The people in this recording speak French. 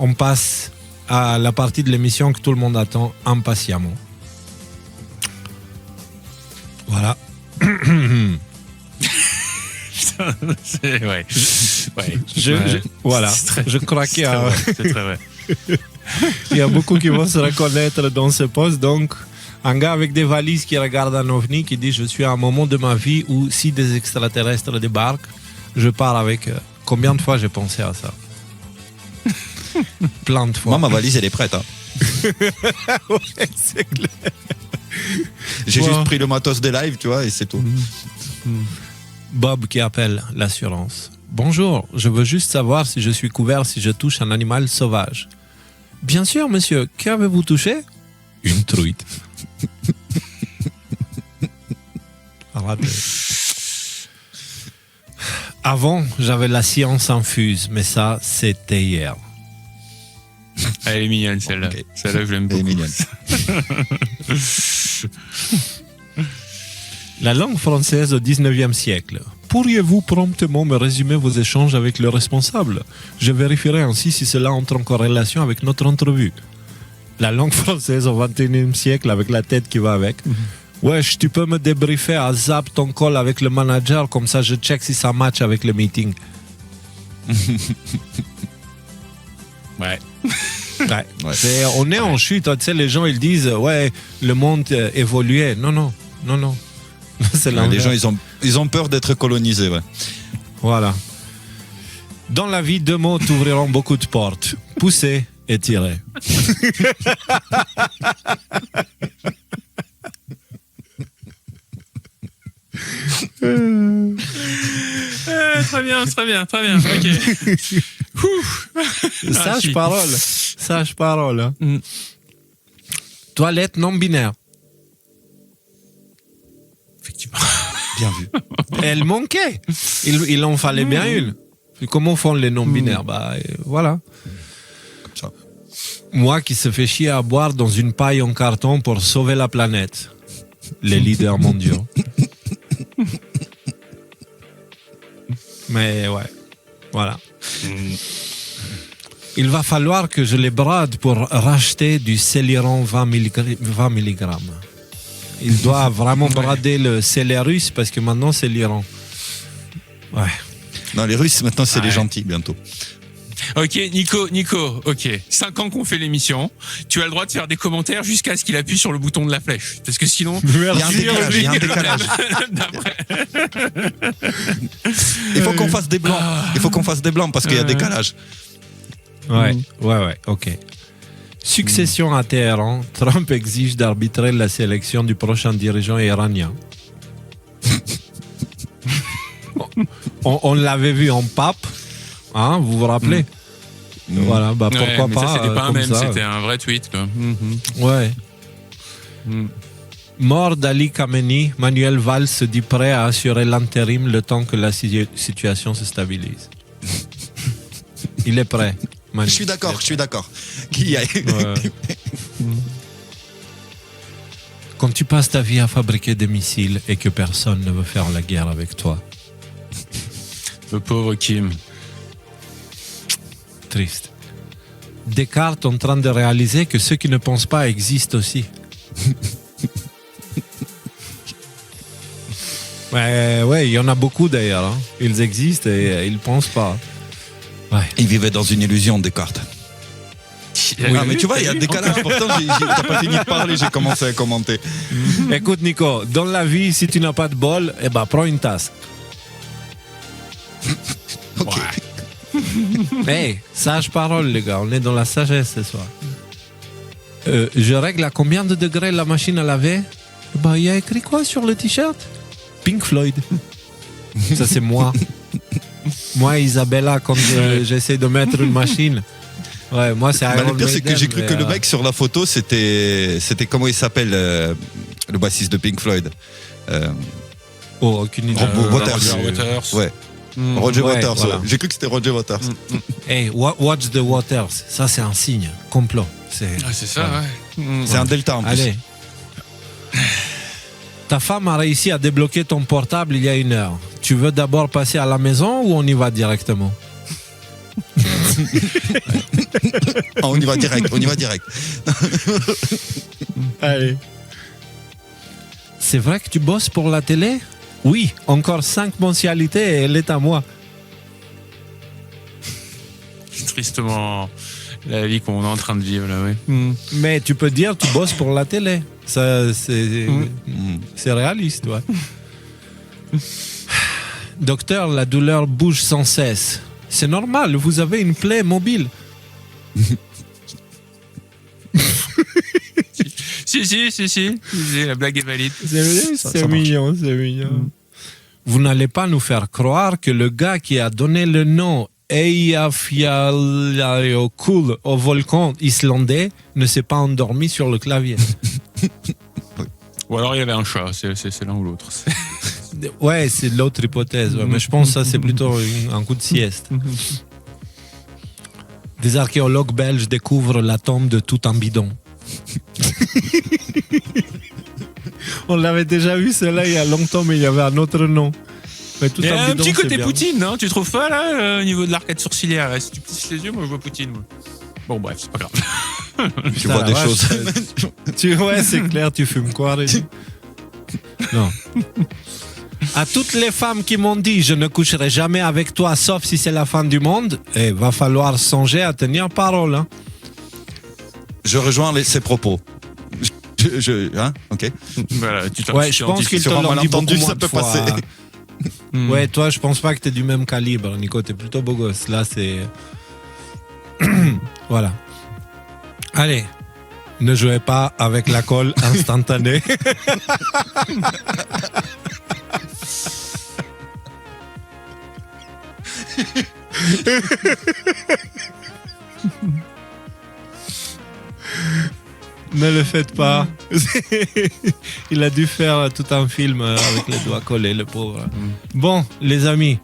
on passe à la partie de l'émission que tout le monde attend impatiemment. Voilà. C'est ouais. Voilà. Je crois qu'il y a, c'est très vrai. il y a beaucoup qui vont se reconnaître dans ce poste. Donc, un gars avec des valises qui regarde un ovni qui dit: je suis à un moment de ma vie où si des extraterrestres débarquent, je pars avec eux. Combien de fois j'ai pensé à ça? Plein de fois. Moi, ma valise, elle est prête. Hein. Ouais, c'est clair. J'ai juste pris le matos des lives, tu vois, et c'est tout. Bob qui appelle l'assurance. Bonjour, je veux juste savoir si je suis couvert si je touche un animal sauvage. Bien sûr, monsieur. Qu'avez-vous touché? Une truite. Raté. Avant, j'avais la science infuse, mais ça, c'était hier. Elle est mignonne, celle-là. Okay. Celle-là, je l'aime beaucoup. Elle est mignonne. La langue française au 19e siècle. Pourriez-vous promptement me résumer vos échanges avec le responsable? Je vérifierai ainsi si cela entre en corrélation avec notre entrevue. La langue française au 21e siècle avec la tête qui va avec. Wesh, tu peux me débriefer à zap ton call avec le manager, comme ça je check si ça match avec le meeting. Ouais. Ouais. On est en chute, tu sais, les gens ils disent ouais, le monde évoluait. Non. C'est Ouais, les gens, ils ont peur d'être colonisés. Ouais. Voilà. Dans la vie, 2 mots t'ouvriront beaucoup de portes. Pousser et tirer. Très bien. Ok. Sage parole. Hein. Toilette non binaire. Effectivement. Bien vu. Elle manquait. Il en fallait bien une. Comment font les non-binaires? Voilà. Comme ça. Moi qui se fait chier à boire dans une paille en carton pour sauver la planète. Les leaders mondiaux. Mais ouais, voilà. Il va falloir que je les brade pour racheter du Céliron 20 mg. Il doit vraiment brader le Célérus parce que maintenant c'est l'Iran. Ouais. Non, les Russes, maintenant, c'est les gentils, bientôt. Ok, Nico, ok. 5 ans qu'on fait l'émission. Tu as le droit de faire des commentaires jusqu'à ce qu'il appuie sur le bouton de la flèche. Parce que sinon... Il y a un décalage. Il faut qu'on fasse des blancs. Parce qu'il y a décalage. Ouais, ok. Succession à Téhéran. Trump exige d'arbitrer la sélection du prochain dirigeant iranien. On l'avait vu en pape. Hein, vous vous rappelez? Voilà, pourquoi mais pas. Ça, c'était pas un même, ça. c'était un vrai tweet, quoi. Ouais. Mort d'Ali Khamenei, Manuel Valls se dit prêt à assurer l'intérim le temps que la situation se stabilise. Il est prêt. Je suis d'accord. Qui a... Quand tu passes ta vie à fabriquer des missiles et que personne ne veut faire la guerre avec toi. Le pauvre Kim. Triste. Descartes en train de réaliser que ceux qui ne pensent pas existent aussi. Ouais, il y en a beaucoup d'ailleurs. Hein. Ils existent et ils ne pensent pas. Ouais. Ils vivaient dans une illusion, Descartes. Oui, mais tu vois, il y a des décalage. Pourtant, t'as pas fini de parler, j'ai commencé à commenter. Écoute, Nico, dans la vie, si tu n'as pas de bol, prends une tasse. Ok. Hey, sage parole, les gars. On est dans la sagesse ce soir. Je règle à combien de degrés la machine à laver? Il y a écrit quoi sur le t-shirt? Pink Floyd. Ça, c'est moi. Moi, Isabella, quand j'essaie de mettre une machine. Ouais, moi, c'est Iron Le pire, c'est que Maiden, j'ai cru que le mec sur la photo, c'était comment il s'appelle, le bassiste de Pink Floyd. Aucune idée. Roger Waters. Ouais. Roger Waters. Voilà. Ouais. J'ai cru que c'était Roger Waters. Hey, watch the waters. Ça, c'est un signe. Complot. C'est ça, ouais. C'est un delta en plus. Allez. Ta femme a réussi à débloquer ton portable il y a 1 heure. Tu veux d'abord passer à la maison ou on y va directement? On y va direct. Allez. C'est vrai que tu bosses pour la télé? Oui, encore 5 mensualités et elle est à moi. C'est tristement la vie qu'on est en train de vivre là, oui. Mais tu peux dire tu bosses pour la télé. Ça, c'est réaliste, ouais. Docteur, la douleur bouge sans cesse. C'est normal, vous avez une plaie mobile. Si, la blague est valide. C'est mignon, c'est mignon. Vous n'allez pas nous faire croire que le gars qui a donné le nom Eyjafjallajökull au volcan islandais ne s'est pas endormi sur le clavier. Ou alors il y avait un chat, c'est l'un ou l'autre. Ouais, c'est l'autre hypothèse. Ouais, mais je pense que ça, c'est plutôt un coup de sieste. Des archéologues belges découvrent la tombe de Toutankhamon. On l'avait déjà vu, celle-là, il y a longtemps, mais il y avait un autre nom. Mais Il y a un petit côté bien. Poutine, non? Tu trouves pas, là, au niveau de l'arcade sourcilière? Là, si tu plisses les yeux, moi, je vois Poutine. Moi. Bon, bref, c'est pas grave. Tu vois des choses. Ouais, c'est clair, tu fumes quoi, Rémi? Non. À toutes les femmes qui m'ont dit je ne coucherai jamais avec toi sauf si c'est la fin du monde, va falloir songer à tenir parole. Hein. Je rejoins ses propos. Ok. Voilà, Ouais, je pense qu'ils te Sur un l'ont dit beaucoup malentendu, moins ça de peut fois. passer. Ouais, toi, je pense pas que t'es du même calibre, Nico. T'es plutôt beau gosse. Là, c'est... Voilà. Allez. Ne jouez pas avec la colle instantanée. Ne le faites pas. Il a dû faire tout un film avec les doigts collés, le pauvre. Bon, les amis,